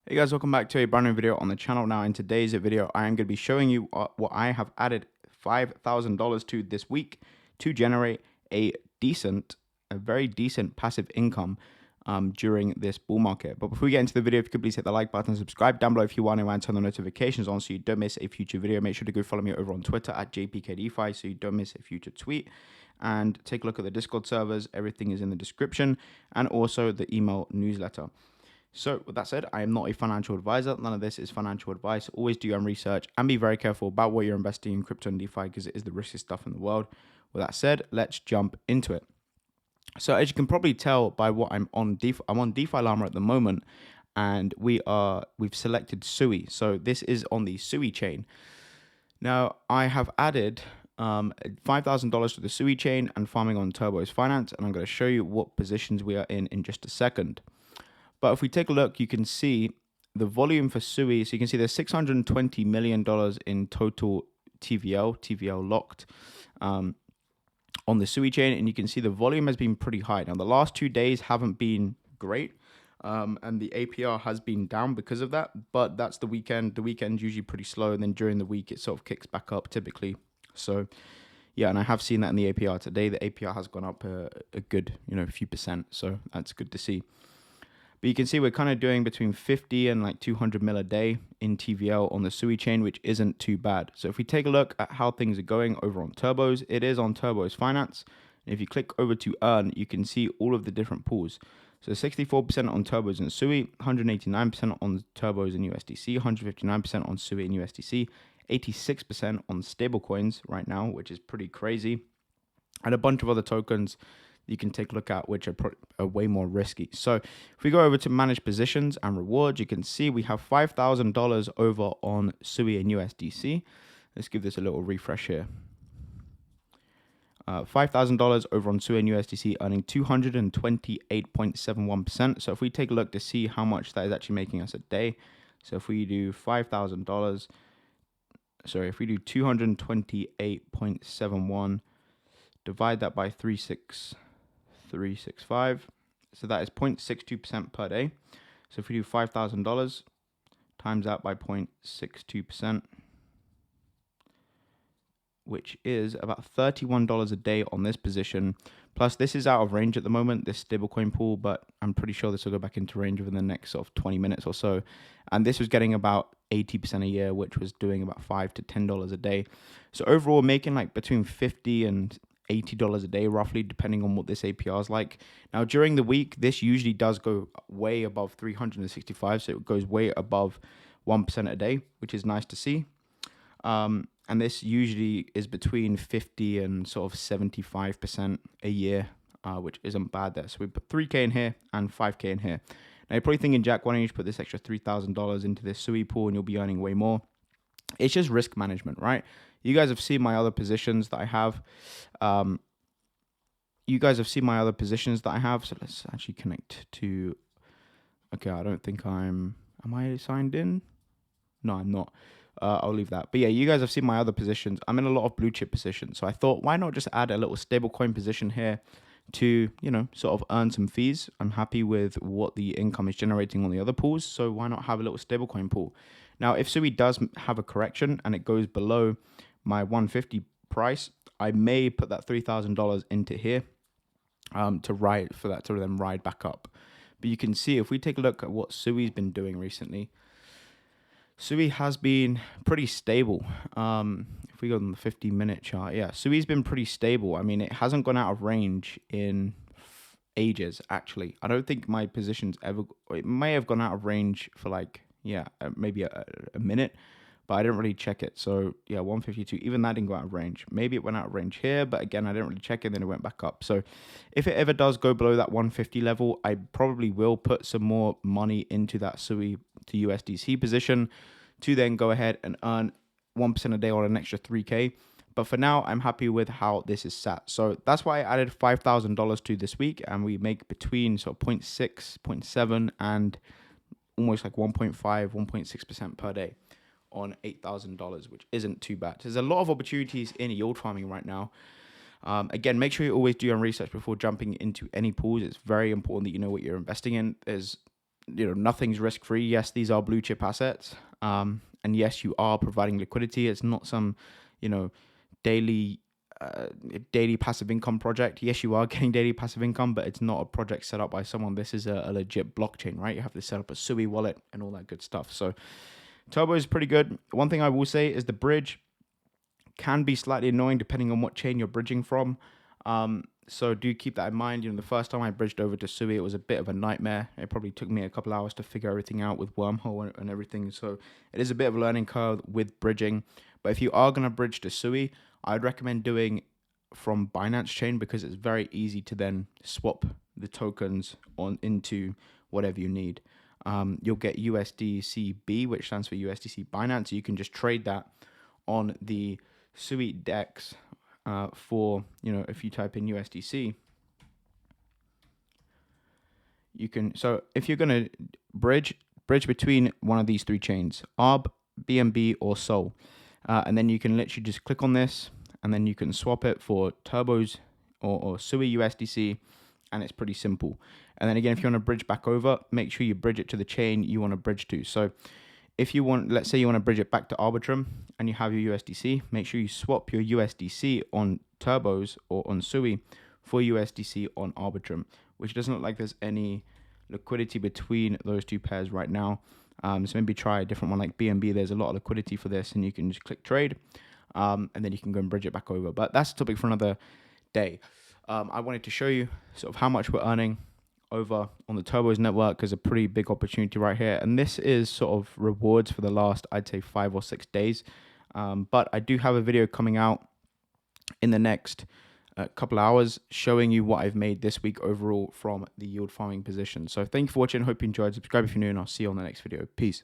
Hey guys, welcome back to a brand new video on the channel. Now in today's video, I am going to be showing you what I have added $5,000 to this week to generate a very decent passive income during this bull market. But before we get into the video, if you could please hit the like button, subscribe down below if you want to, and turn the notifications on so you don't miss a future video. Make sure to go follow me over on Twitter at JPKDeFi so you don't miss a future tweet. And take a look at the Discord servers. Everything is in the description, and also the email newsletter. So with that said, I am not a financial advisor. None of this is financial advice. Always do your own research and be very careful about what you're investing in crypto and DeFi because it is the riskiest stuff in the world. With that said, let's jump into it. So as you can probably tell by what I'm on DeFi Llama at the moment, and we've selected Sui. So this is on the Sui chain. Now I have added $5,000 to the Sui chain and farming on Turbos Finance, and I'm going to show you what positions we are in just a second. But if we take a look, you can see the volume for Sui. So you can see there's $620 million in total TVL locked on the Sui chain. And you can see the volume has been pretty high. Now, the last 2 days haven't been great. And the APR has been down because of that. But that's the weekend. The weekend's usually pretty slow. And then during the week, it sort of kicks back up typically. So, yeah, and I have seen that in the APR today. The APR has gone up a good, few percent. So that's good to see. But you can see we're kind of doing between 50 and like 200 mil a day in TVL on the Sui chain, which isn't too bad. So if we take a look at how things are going over on Turbos, it is on Turbos Finance. And if you click over to earn, you can see all of the different pools. So 64% on Turbos and Sui, 189% on Turbos and USDC, 159% on Sui and USDC, 86% on stablecoins right now, which is pretty crazy. And a bunch of other tokens you can take a look at, which are way more risky. So if we go over to manage positions and rewards, you can see we have $5,000 over on Sui and USDC. Let's give this a little refresh here. $5,000 over on Sui and USDC, earning 228.71%. So if we take a look to see how much that is actually making us a day. So if we do $5,000, if we do 228.71, divide that by 365, so that is 0.62% per day. So if we do $5,000 times that by 0.62%, which is about $31 a day on this position. Plus, this is out of range at the moment, this stablecoin pool, but I'm pretty sure this will go back into range within the next sort of 20 minutes or so. And this was getting about 80% a year, which was doing about $5 to $10 a day. So overall, making like between $50 and $80 a day, roughly, depending on what this APR is like. Now, during the week, this usually does go way above 365, so it goes way above 1% a day, which is nice to see. And this usually is between 50 and sort of 75% a year, which isn't bad there. So we put 3K in here and 5K in here. Now, you're probably thinking, Jack, why don't you just put this extra $3,000 into this Sui pool and you'll be earning way more? It's just risk management, right? You guys have seen my other positions that I have. So let's actually connect to, okay, I don't think am I signed in? No, I'm not. I'll leave that. But yeah, you guys have seen my other positions. I'm in a lot of blue chip positions. So I thought, why not just add a little stablecoin position here to, sort of earn some fees. I'm happy with what the income is generating on the other pools. So why not have a little stablecoin pool? Now, if Sui does have a correction and it goes below my 150 price, I may put that $3,000 into here to then ride back up. But you can see if we take a look at what Sui's been doing recently, Sui has been pretty stable. If we go on the 50-minute chart, yeah, Sui's been pretty stable. I mean, it hasn't gone out of range in ages, actually. I don't think my positions it may have gone out of range for like, maybe a minute, but I didn't really check it. So yeah, 152, even that didn't go out of range. Maybe it went out of range here, but again, I didn't really check it, then it went back up. So if it ever does go below that 150 level, I probably will put some more money into that Sui to USDC position to then go ahead and earn 1% a day on an extra 3K. But for now, I'm happy with how this is sat. So that's why I added $5,000 to this week, and we make between sort of 0.6, 0.7, and almost like 1.5, 1.6% per day on $8,000, which isn't too bad. There's a lot of opportunities in yield farming right now. Again, make sure you always do your research before jumping into any pools. It's very important that you know what you're investing in. There's nothing's risk free. Yes, these are blue chip assets, and yes, you are providing liquidity. It's not some daily daily passive income project. Yes, you are getting daily passive income, but it's not a project set up by someone. This is a legit blockchain, right? You have to set up a Sui wallet and all that good stuff. So Turbo is pretty good. One thing I will say is the bridge can be slightly annoying depending on what chain you're bridging from. So do keep that in mind. The first time I bridged over to Sui, it was a bit of a nightmare. It probably took me a couple hours to figure everything out with Wormhole and everything. So it is a bit of a learning curve with bridging. But if you are going to bridge to Sui, I'd recommend doing from Binance Chain, because it's very easy to then swap the tokens on into whatever you need. You'll get USDCB, which stands for USDC Binance. So you can just trade that on the Sui DEX. For if you type in USDC, you can. So if you're gonna bridge between one of these three chains, ARB, BNB, or Sol, and then you can literally just click on this, and then you can swap it for Turbos or Sui USDC, and it's pretty simple. And then again, if you want to bridge back over, make sure you bridge it to the chain you want to bridge to. So if you want, let's say you want to bridge it back to Arbitrum and you have your USDC, make sure you swap your USDC on Turbos or on Sui for USDC on Arbitrum, which doesn't look like there's any liquidity between those two pairs right now. So maybe try a different one like BNB. There's a lot of liquidity for this, and you can just click trade, and then you can go and bridge it back over. But that's a topic for another day. I wanted to show you sort of how much we're earning over on the Turbos network is a pretty big opportunity right here, and this is sort of rewards for the last, I'd say, 5 or 6 days. But I do have a video coming out in the next couple hours showing you what I've made this week overall from the yield farming position. So thank you for watching. Hope you enjoyed. Subscribe if you're new, and I'll see you on the next video. Peace.